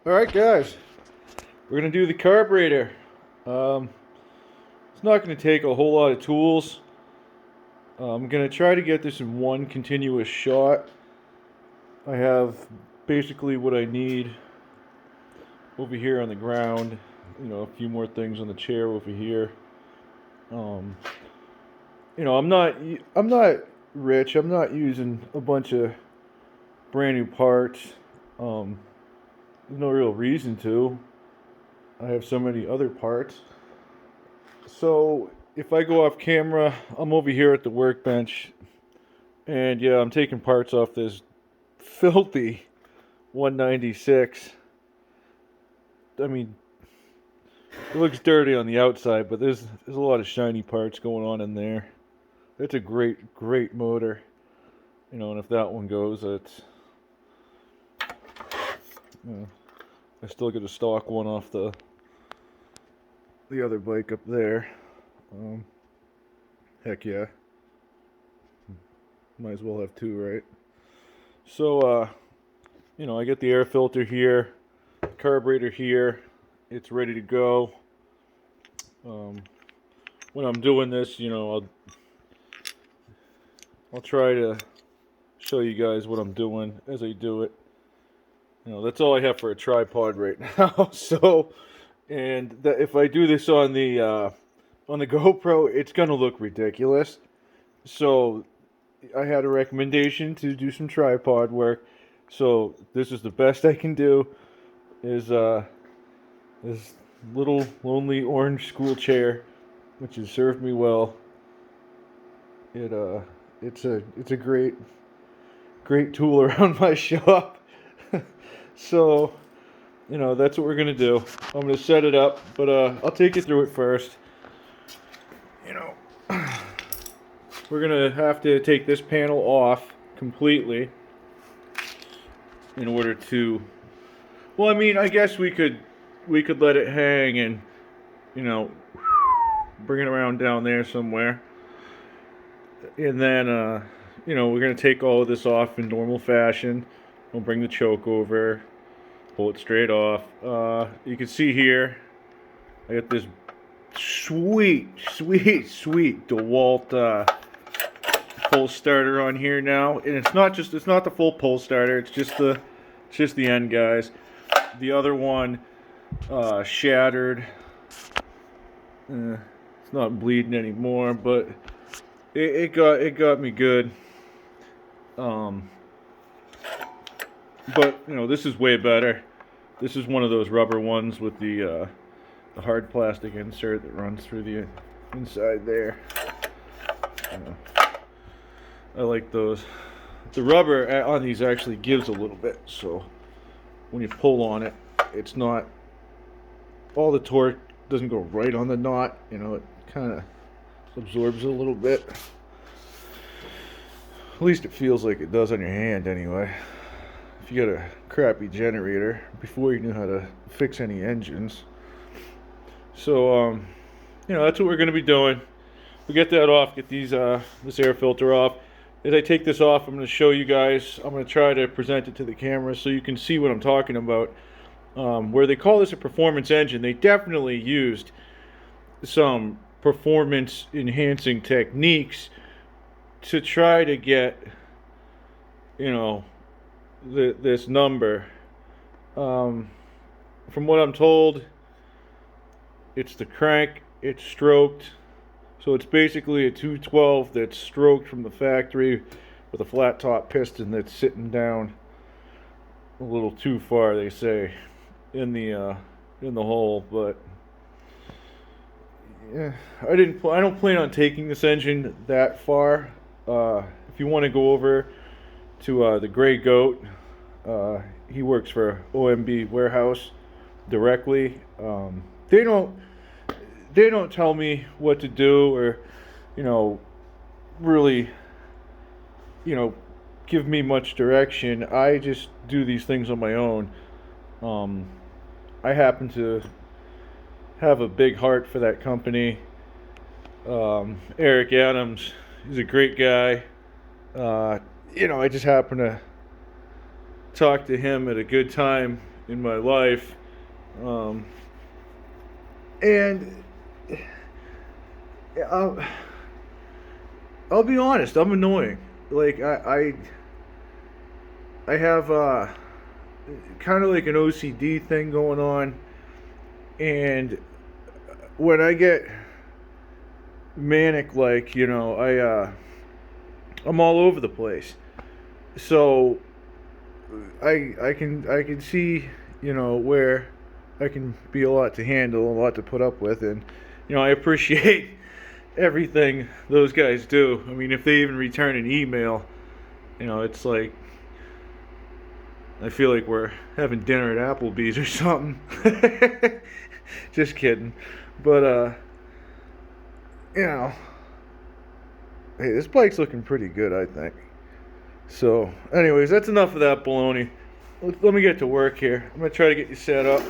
Alright guys, we're going to do the carburetor. It's not going to take a whole lot of tools. I'm going to try to get this in one continuous shot. I have basically what I need over here on the ground. A few more things on the chair over here. I'm not rich. I'm not using a bunch of brand new parts. There's no real reason to. I have so many other parts. So if I go off camera, I'm over here at the workbench, and yeah, I'm taking parts off this filthy 196. I mean, it looks dirty on the outside, but there's a lot of shiny parts going on in there. It's a great motor. And if that one goes, it's I still get a stock one off the other bike up there. Heck yeah. Might as well have two, right? So, I get the air filter here, carburetor here. It's ready to go. When I'm doing this, I'll try to show you guys what I'm doing as I do it. That's all I have for a tripod right now. So, and if I do this on the GoPro, it's gonna look ridiculous. So, I had a recommendation to do some tripod work. So this is the best I can do. Is this little lonely orange school chair, which has served me well. It's a great tool around my shop. So, that's what we're gonna do. I'm gonna set it up, but I'll take you through it first. We're gonna have to take this panel off completely in order to. Well, I mean, I guess we could let it hang and bring it around down there somewhere, and then we're gonna take all of this off in normal fashion. We'll bring the choke over, pull it straight off. You can see here, I got this sweet DeWalt pull starter on here now, and it's not the full pull starter. It's just the end guys. The other one shattered. It's not bleeding anymore, but it got me good. But this is way better. This is one of those rubber ones with the hard plastic insert that runs through the inside there. I like those. The rubber on these actually gives a little bit, so when you pull on it, it's not all the torque doesn't go right on the knot. It kind of absorbs a little bit. At least it feels like it does on your hand anyway. If you got a crappy generator, before you knew how to fix any engines. So that's what we're going to be doing. We get that off, get these this air filter off. As I take this off, I'm going to show you guys. I'm going to try to present it to the camera so you can see what I'm talking about. Where they call this a performance engine, they definitely used some performance enhancing techniques to try to get this number. From what I'm told, it's the crank, it's stroked. So it's basically a 212 that's stroked from the factory with a flat top piston that's sitting down a little too far, they say, in the hole. But yeah, I don't plan on taking this engine that far. If you want to go over to the Gray Goat, he works for OMB Warehouse directly. They don't tell me what to do or, really, give me much direction. I just do these things on my own. I happen to have a big heart for that company. Eric Adams, he's a great guy. I just happen to talk to him at a good time in my life. And I'll be honest, I'm annoying. Like I have kind of like an OCD thing going on, and when I get manic, like, you know, I'm all over the place. So I can see, you know, where I can be a lot to handle, a lot to put up with, and you know, I appreciate everything those guys do. I mean, if they even return an email, you know, it's like I feel like we're having dinner at Applebee's or something. Just kidding. But you know, hey, this bike's looking pretty good, I think. So, anyways, that's enough of that baloney. Let me get to work here. I'm gonna try to get you set up.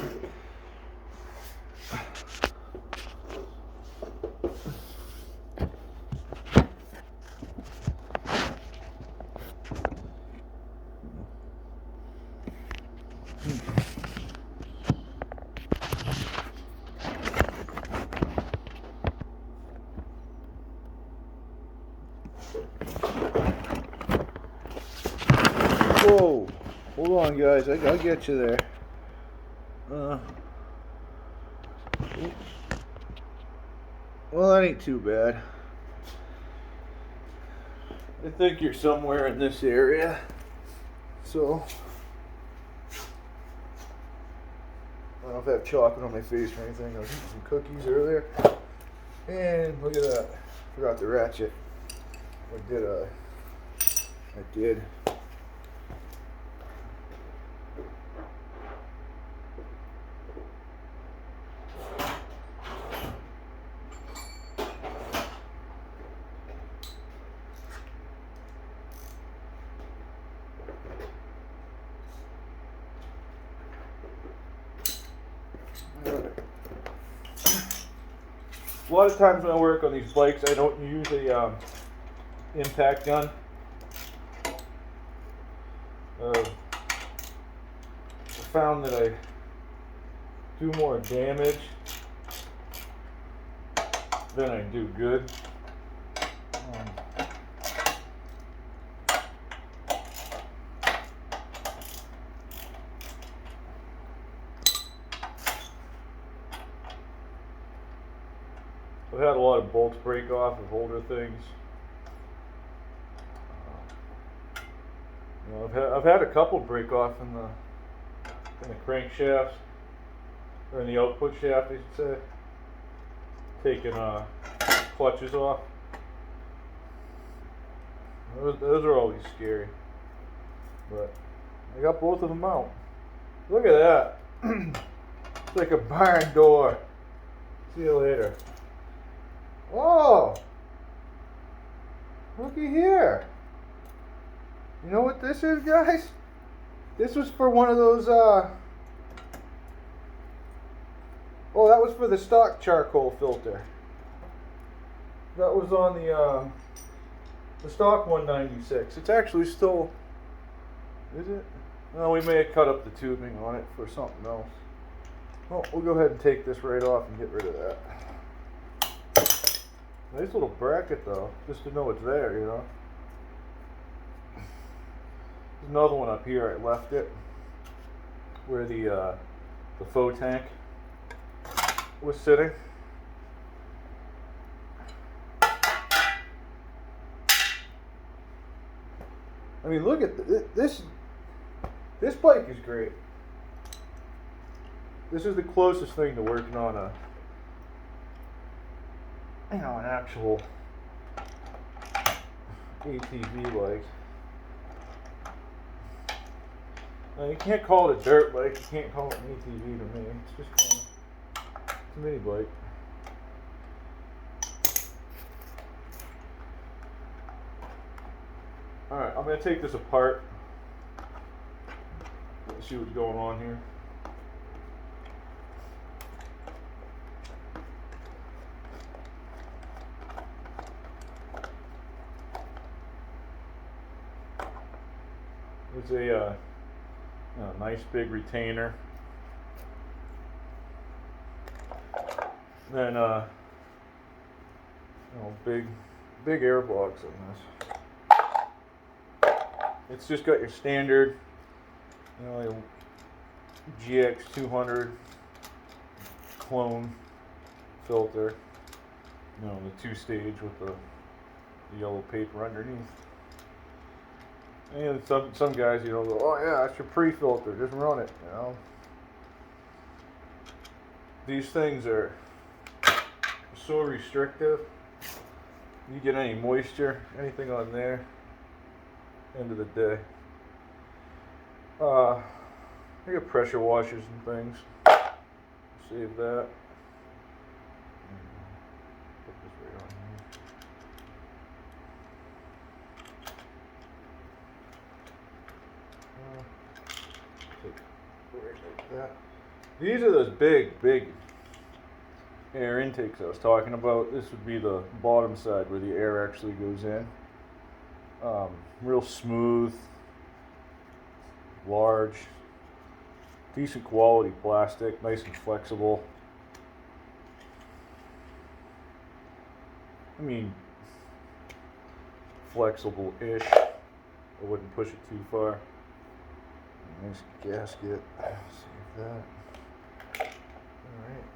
Whoa, hold on, guys. I'll get you there. Well, that ain't too bad. I think you're somewhere in this area. So, I don't know if I have chocolate on my face or anything. I was eating some cookies earlier. And look at that. Forgot the ratchet. Or did I? I did. A lot of times when I work on these bikes, I don't use a impact gun. I found that I do more damage than I do good. I've had a lot of bolts break off of older things. You know, I've had a couple break off in the crankshaft, or in the output shaft, I should say. Taking clutches off. Those are always scary. But I got both of them out. Look at that. It's like a barn door. See you later. Oh, looky here. You know what this is, guys? This was for one of those, oh, that was for the stock charcoal filter. That was on the stock 196. It's actually still, is it? No, we may have cut up the tubing on it for something else. Well, we'll go ahead and take this right off and get rid of that. Nice little bracket though, just to know it's there, you know. There's another one up here. I left it where the faux tank was sitting. I mean, look at this. This bike is great. This is the closest thing to working on a, you know, an actual ATV bike. Now, you can't call it a dirt bike, you can't call it an ATV to me. It's just kind of a mini bike. Alright, I'm going to take this apart. Let's see what's going on here. There's a Nice big retainer. Then big air box on this. It's just got your standard, your GX200 clone filter. The 2-stage with the yellow paper underneath. And some guys, go, oh yeah, that's your pre-filter, just run it, These things are so restrictive. You get any moisture, anything on there, end of the day. I got pressure washers and things. Save that. Put this right on here. Like that. These are those big air intakes I was talking about. This would be the bottom side where the air actually goes in. Real smooth, large, decent quality plastic, nice and flexible. I mean, flexible-ish. I wouldn't push it too far. Nice gasket. Save that. Alright.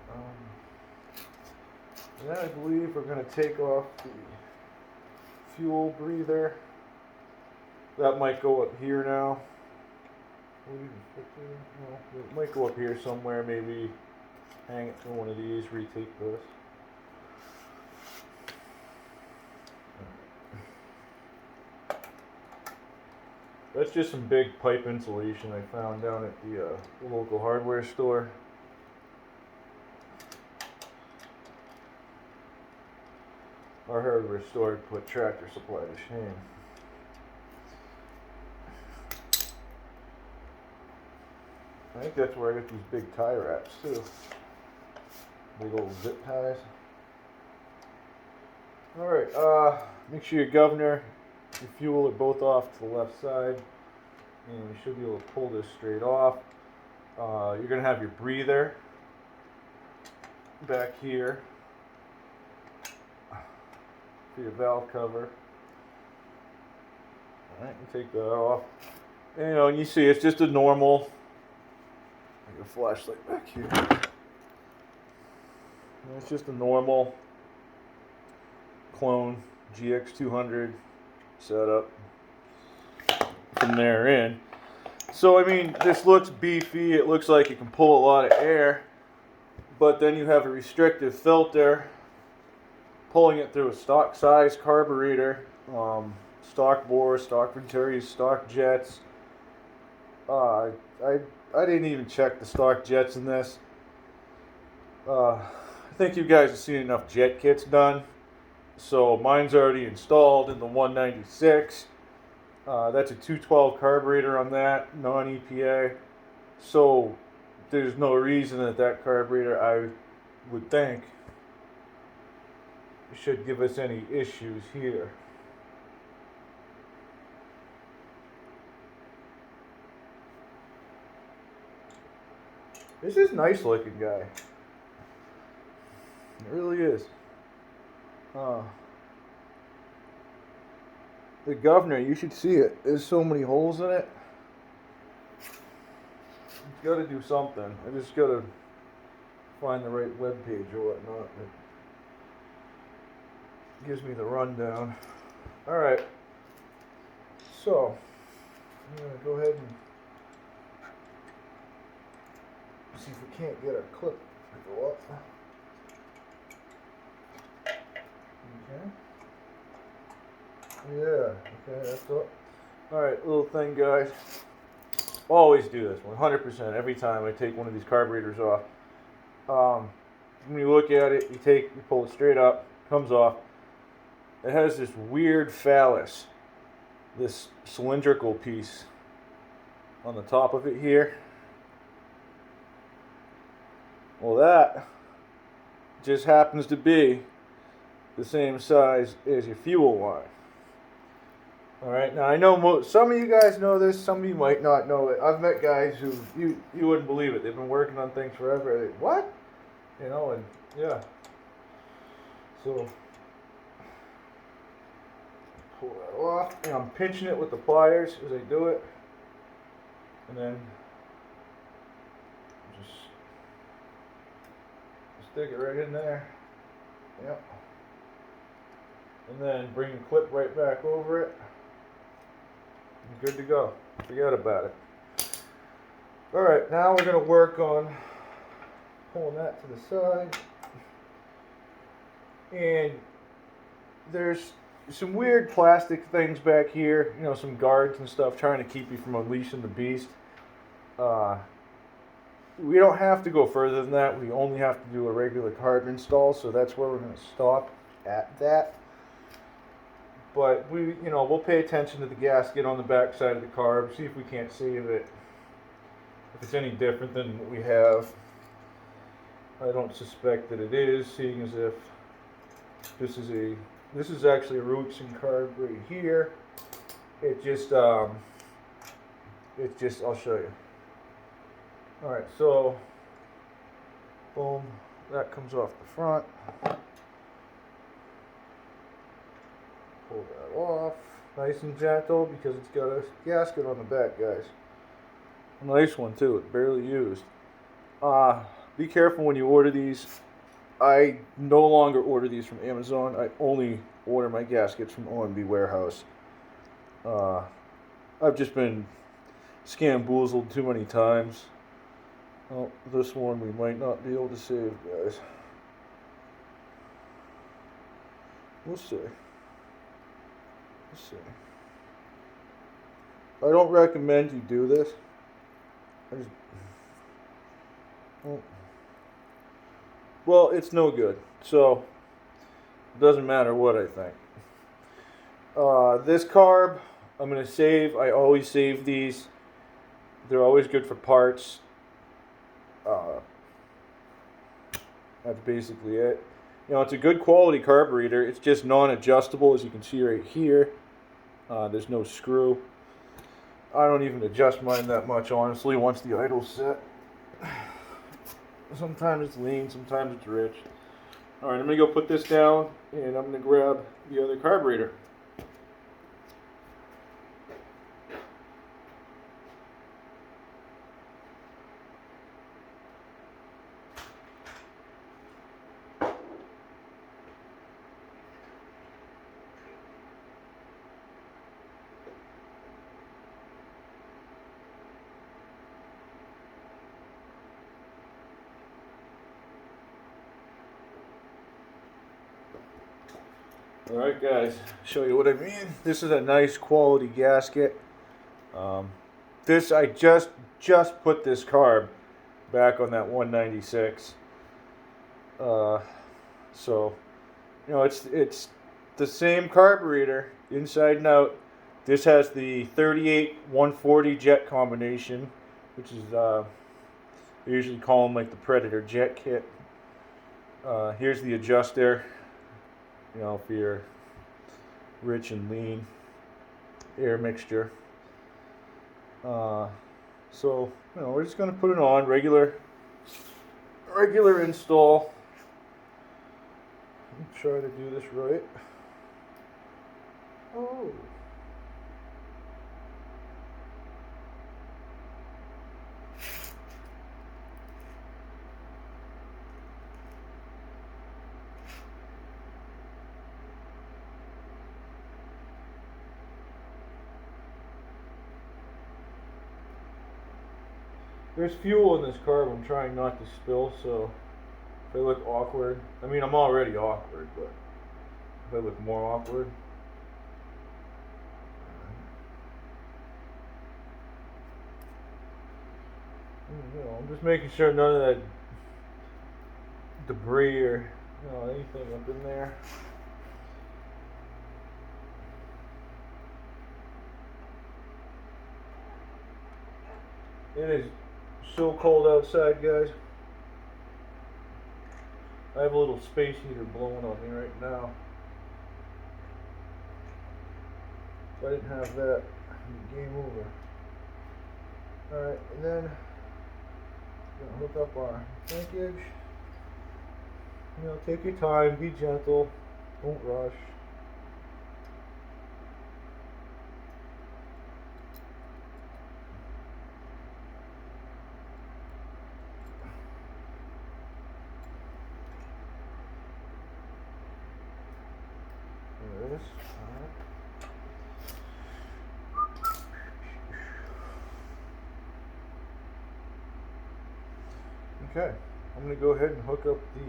Then I believe we're going to take off the fuel breather. That might go up here now. It might go up here somewhere, maybe hang it to one of these, retake this. That's just some big pipe insulation I found down at the local hardware store. Our hardware store put Tractor Supply to shame. I think that's where I got these big tie wraps too. Big old zip ties. Alright, make sure your governor, your fuel are both off to the left side. And you should be able to pull this straight off. You're going to have your breather back here for your valve cover. Alright, you take that off. And you see it's just a normal, like a flashlight back here. And it's just a normal clone GX200 setup from there in. So I mean, this looks beefy, it looks like it can pull a lot of air, but then you have a restrictive filter pulling it through a stock size carburetor, stock bore, stock Venturi, stock jets. I didn't even check the stock jets in this. I think you guys have seen enough jet kits done, so mine's already installed in the 196. That's a 212 carburetor on that, non EPA. So there's no reason that carburetor, I would think, should give us any issues here. This is a nice looking guy. It really is. The governor, you should see it. There's so many holes in it. It's got to do something. I just got to find the right web page or whatnot. It gives me the rundown. All right. So I'm gonna go ahead and see if we can't get our clip to go up. Okay. Yeah, okay, that's up. Alright, little thing, guys. Always do this 100% every time I take one of these carburetors off. When you look at it, you pull it straight up, comes off. It has this weird phallus, this cylindrical piece on the top of it here. Well, that just happens to be the same size as your fuel line. Alright, now I know some of you guys know this, some of you might not know it. I've met guys who, you wouldn't believe it, they've been working on things forever. What? You know, and yeah. So, pull that off, and I'm pinching it with the pliers as I do it. And then just stick it right in there. Yep. And then bring the clip right back over it. Good to go. Forget about it. Alright, now we're going to work on pulling that to the side. And there's some weird plastic things back here, you know, some guards and stuff trying to keep you from unleashing the beast. We don't have to go further than that. We only have to do a regular carb install, so that's where we're going to stop at that. But we'll pay attention to the gasket on the back side of the carb, see if we can't save it. If it's any different than what we have. I don't suspect that it is, seeing as if this is actually a Ruixing carb right here. I'll show you. Alright, so boom, that comes off the front. Pull that off, nice and gentle, because it's got a gasket on the back, guys. A nice one too, it's barely used. Be careful when you order these. I no longer order these from Amazon. I only order my gaskets from OMB warehouse. I've just been scamboozled too many times. Oh, this one we might not be able to save, guys. We'll see. Let's see. I don't recommend you do this. Well, it's no good. So, it doesn't matter what I think. This carb, I'm going to save. I always save these. They're always good for parts. That's basically it. You know, it's a good quality carburetor. It's just non-adjustable, as you can see right here. There's no screw. I don't even adjust mine that much, honestly, once the idle's set. Sometimes it's lean, sometimes it's rich. Alright, I'm going to go put this down, and I'm going to grab the other carburetor. Alright guys, show you what I mean. This is a nice quality gasket. This I just put this carb back on that 196. So you know, it's the same carburetor inside and out. This has the 38-140 jet combination, which is they usually call them like the Predator jet kit. Here's the adjuster. You know, for your rich and lean air mixture. So, you know, we're just going to put it on regular install. Try to do this right. Oh. There's fuel in this carb I'm trying not to spill, so if I look awkward, I mean I'm already awkward, but if I look more awkward. You know, I'm just making sure none of that debris or anything up in there. It is so cold outside, guys. I have a little space heater blowing on me right now. If I didn't have that, it'd be game over. Alright, and then we're gonna hook up our linkage. You know, take your time, be gentle, don't rush. There it is. Alright. Okay, I'm going to go ahead and hook up the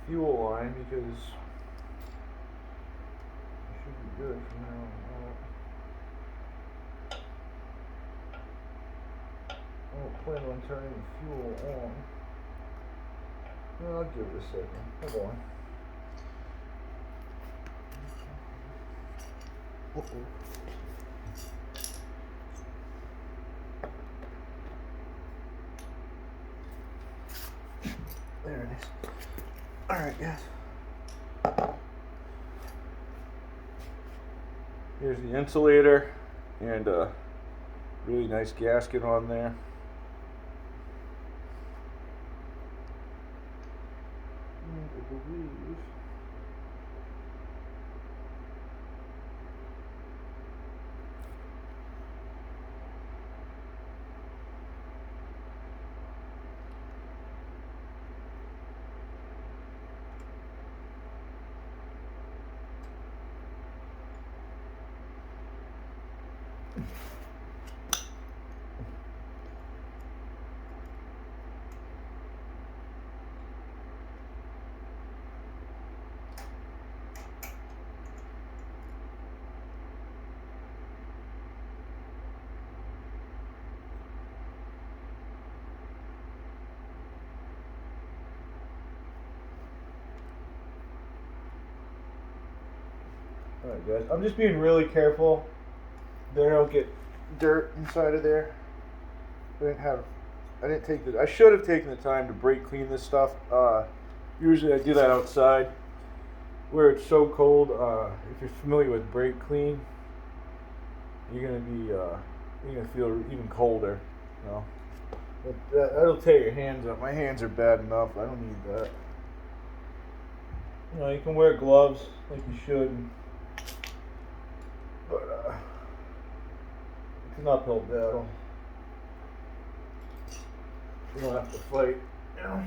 fuel line because it should be good from now on out. I don't plan on turning the fuel on. Well, I'll give it a second. Hold on. There it is. Alright, guys. Here's the insulator and a really nice gasket on there. And I believe alright, guys, I'm just being really careful that I don't get dirt inside of there. I should have taken the time to brake clean this stuff. Usually I do that outside where it's so cold. If you're familiar with brake clean, you're gonna feel even colder, you know. But that'll tear your hands up. My hands are bad enough. I don't need that. You know, you can wear gloves like you should, but it's an uphill battle. You don't have to fight, you know.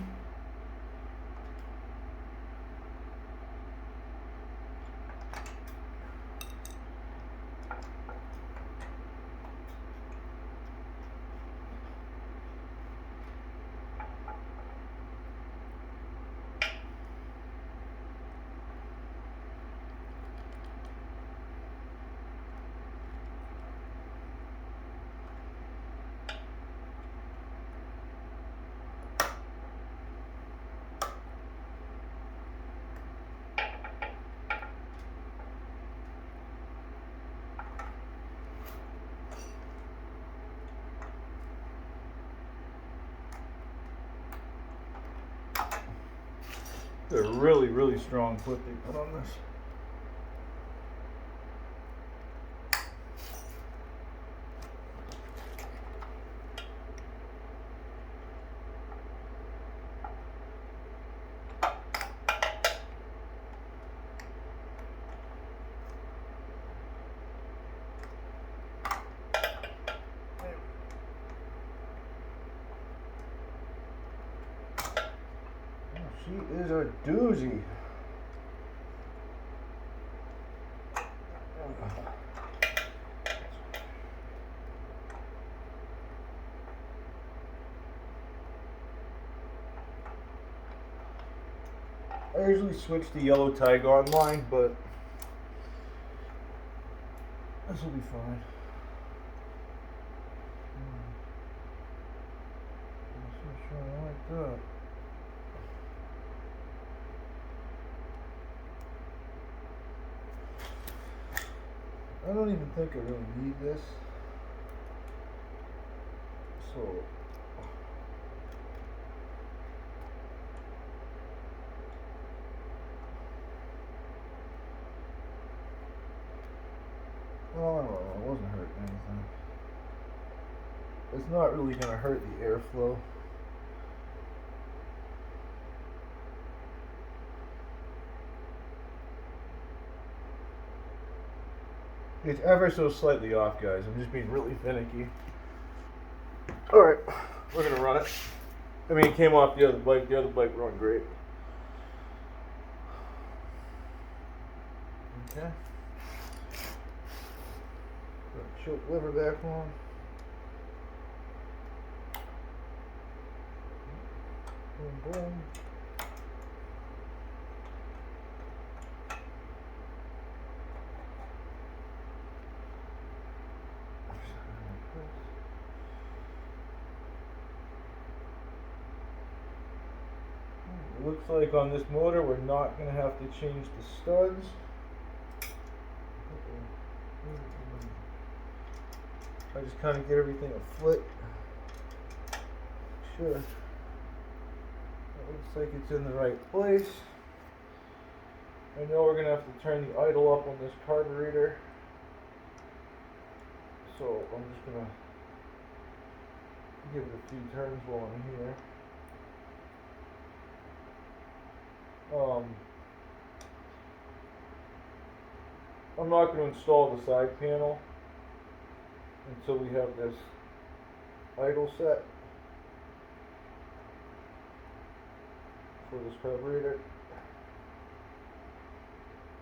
They're really, really strong foot they put on this. She is a doozy. I usually switch the yellow Tygon line, but this will be fine. Like that. I don't even think I really need this. So not really going to hurt the airflow. It's ever so slightly off, guys. I'm just being really finicky. Alright, we're going to run it. I mean, it came off the other bike. The other bike run great. Okay. Put choke lever back on. Boom, boom. It looks like on this motor we're not going to have to change the studs. I just kind of get everything afloat. Sure. It looks like it's in the right place. I know we're going to have to turn the idle up on this carburetor. So I'm just going to give it a few turns while I'm here. I'm not going to install the side panel until we have this idle set for this carburetor.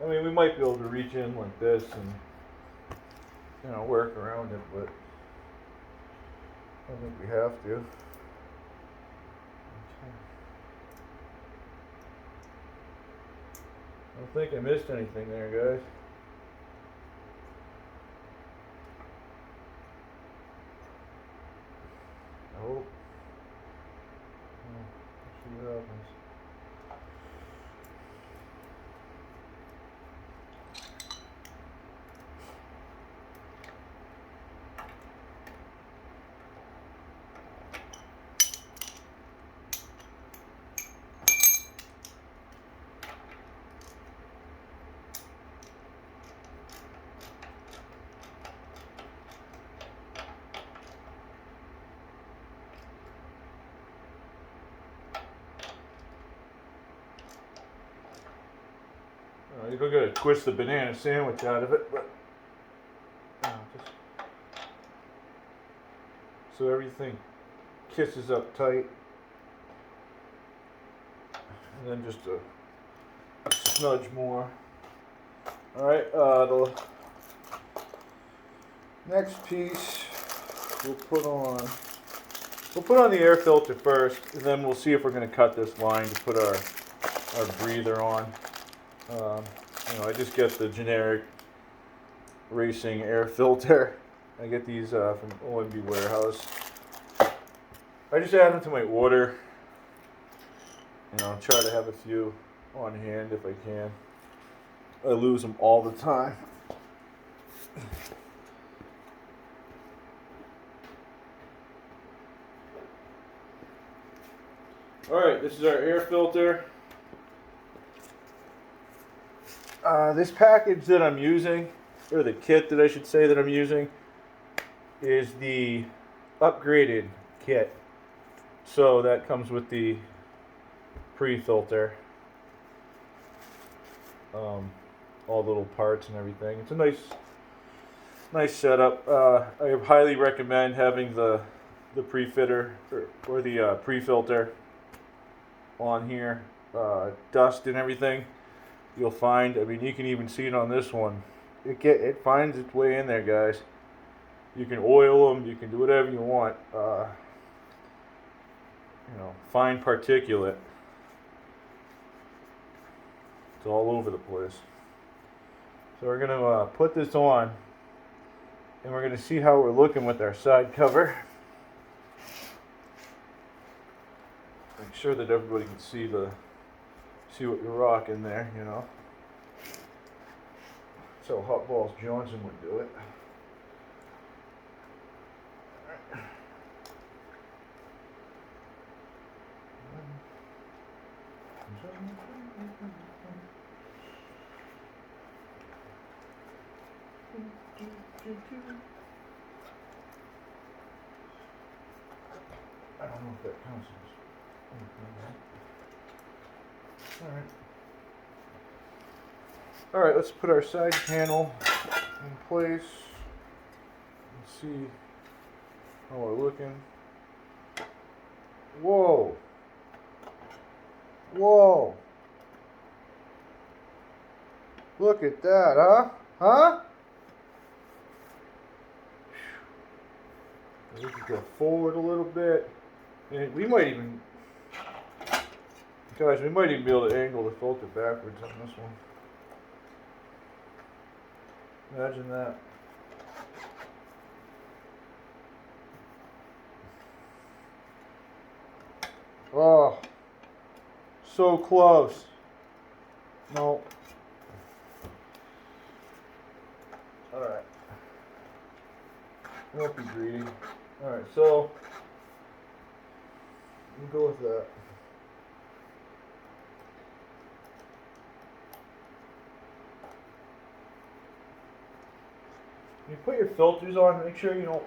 I mean, we might be able to reach in like this and, you know, work around it, but I don't think we have to. Okay. I don't think I missed anything there, guys. I hope. Let's see what happens. You're going to twist the banana sandwich out of it, but just so everything kisses up tight, and then just a smudge more. All right, the next piece we'll put on the air filter first, and then we'll see if we're going to cut this line to put our breather on. You know, I just get the generic Ruixing air filter. I get these from OMB warehouse. I just add them to my water. You know, try to have a few on hand if I can. I lose them all the time. Alright, this is our air filter. This package that I'm using, or the kit that I should say that I'm using, is the upgraded kit. So that comes with the pre-filter, all little parts and everything. It's a nice setup. I highly recommend having the pre-fitter or the pre-filter on here. Dust and everything. You'll find, I mean, you can even see it on this one. It finds its way in there, guys. You can oil them, you can do whatever you want. You know, fine particulate. It's all over the place. So we're gonna put this on, and we're gonna see how we're looking with our side cover. Make sure that everybody can see what you're rocking there, you know. That's how Hot Balls Johnson would do it. don't know if that counts as. Alright, let's put our side panel in place and see how we're looking. Whoa! Whoa! Look at that, huh? Huh? We can go forward a little bit. And we might even, guys, we might even be able to angle the filter backwards on this one. Imagine that. Oh, so close. No. Alright. Won't be greedy. Alright, so we'll go with that. When you put your filters on, make sure you don't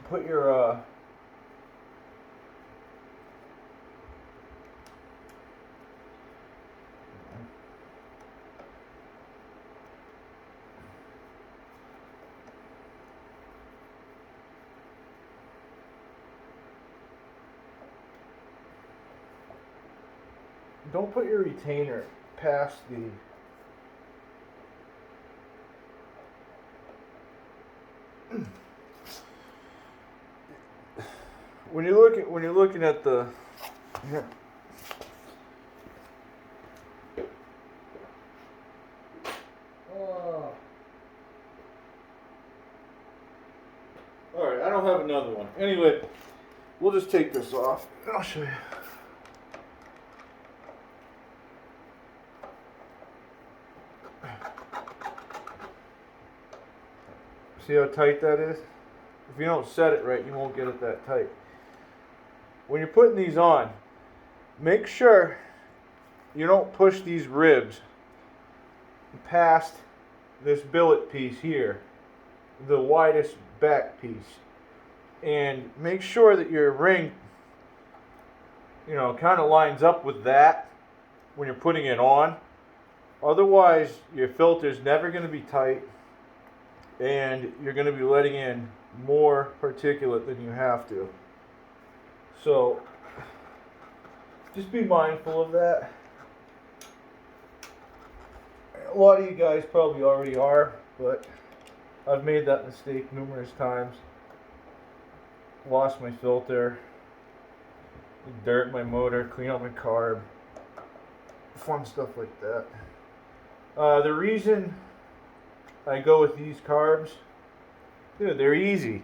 put your don't put your retainer past the when you're looking at the here. Oh. Alright, I don't have another one. Anyway, we'll just take this off and I'll show you. See how tight that is? If you don't set it right, you won't get it that tight. When you're putting these on, make sure you don't push these ribs past this billet piece here, the widest back piece. And make sure that your ring, kind of lines up with that when you're putting it on. Otherwise, your filter's never going to be tight and you're going to be letting in more particulate than you have to. So just be mindful of that. A lot of you guys probably already are, but I've made that mistake numerous times. Lost my filter, dirt in my motor, clean out my carb, fun stuff like that. The reason I go with these carbs, dude, they're easy.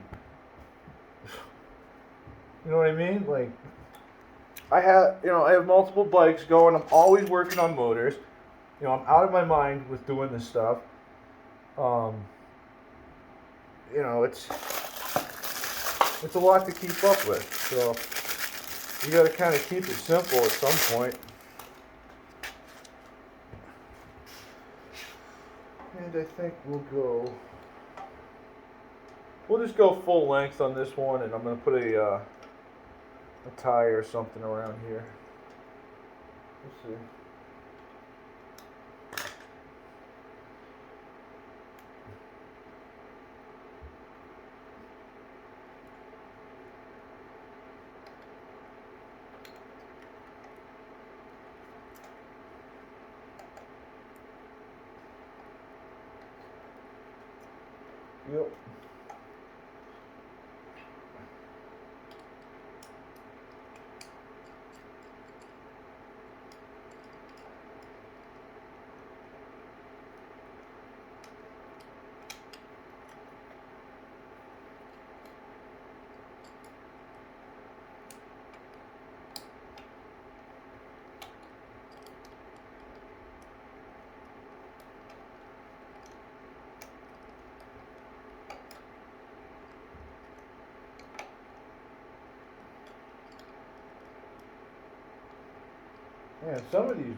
You know what I mean? Like, I have multiple bikes going. I'm always working on motors. I'm out of my mind with doing this stuff. It's a lot to keep up with. So you got to kind of keep it simple at some point. And I think we'll just go full length on this one, and I'm going to put a tie or something around here. Let's see. Yep. Yeah, some of these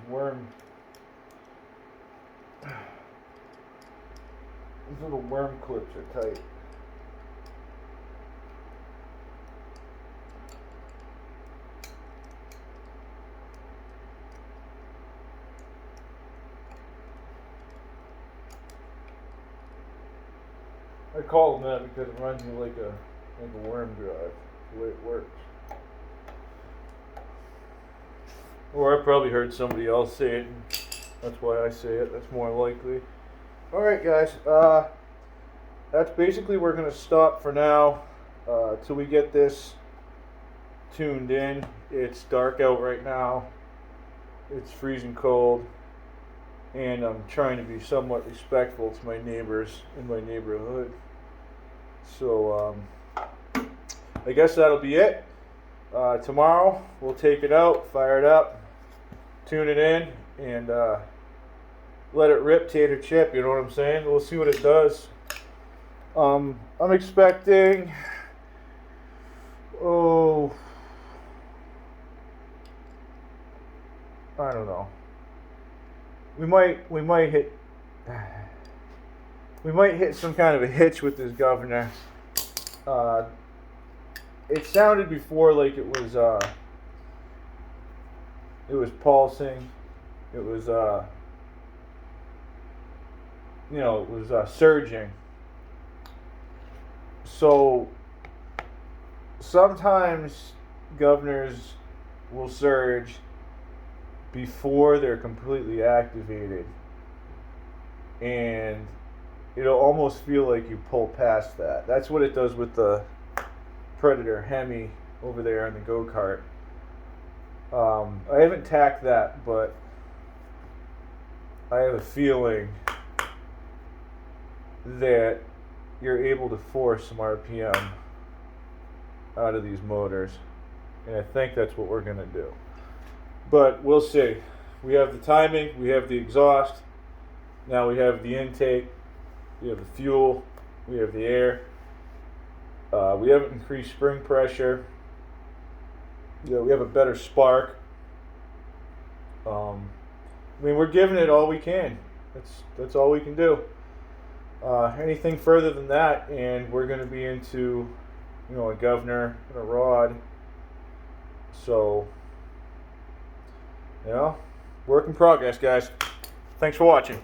these little worm clips are tight. I call them that because it runs me like a worm drive, the way it works. Or I probably heard somebody else say it, and that's why I say it. That's more likely. Alright guys, that's basically where we're going to stop for now, till we get this tuned in. It's dark out right now. It's freezing cold. And I'm trying to be somewhat respectful to my neighbors in my neighborhood. So, I guess that'll be it. Tomorrow, we'll take it out, fire it up, tune it in, and let it rip, tater chip, you know what I'm saying? We'll see what it does. I'm expecting, I don't know. We might hit some kind of a hitch with this governor. It sounded before like it was pulsing. It was surging. So sometimes governors will surge before they're completely activated, and it'll almost feel like you pull past that. That's what it does with the Predator Hemi over there in the go-kart. I haven't tacked that, but I have a feeling that you're able to force some RPM out of these motors, and I think that's what we're going to do. But we'll see. We have the timing, we have the exhaust, now we have the intake, we have the fuel, we have the air. We haven't increased spring pressure. We have a better spark. I mean, we're giving it all we can. That's all we can do. Anything further than that, and we're going to be into, a governor and a rod. So, work in progress, guys. Thanks for watching.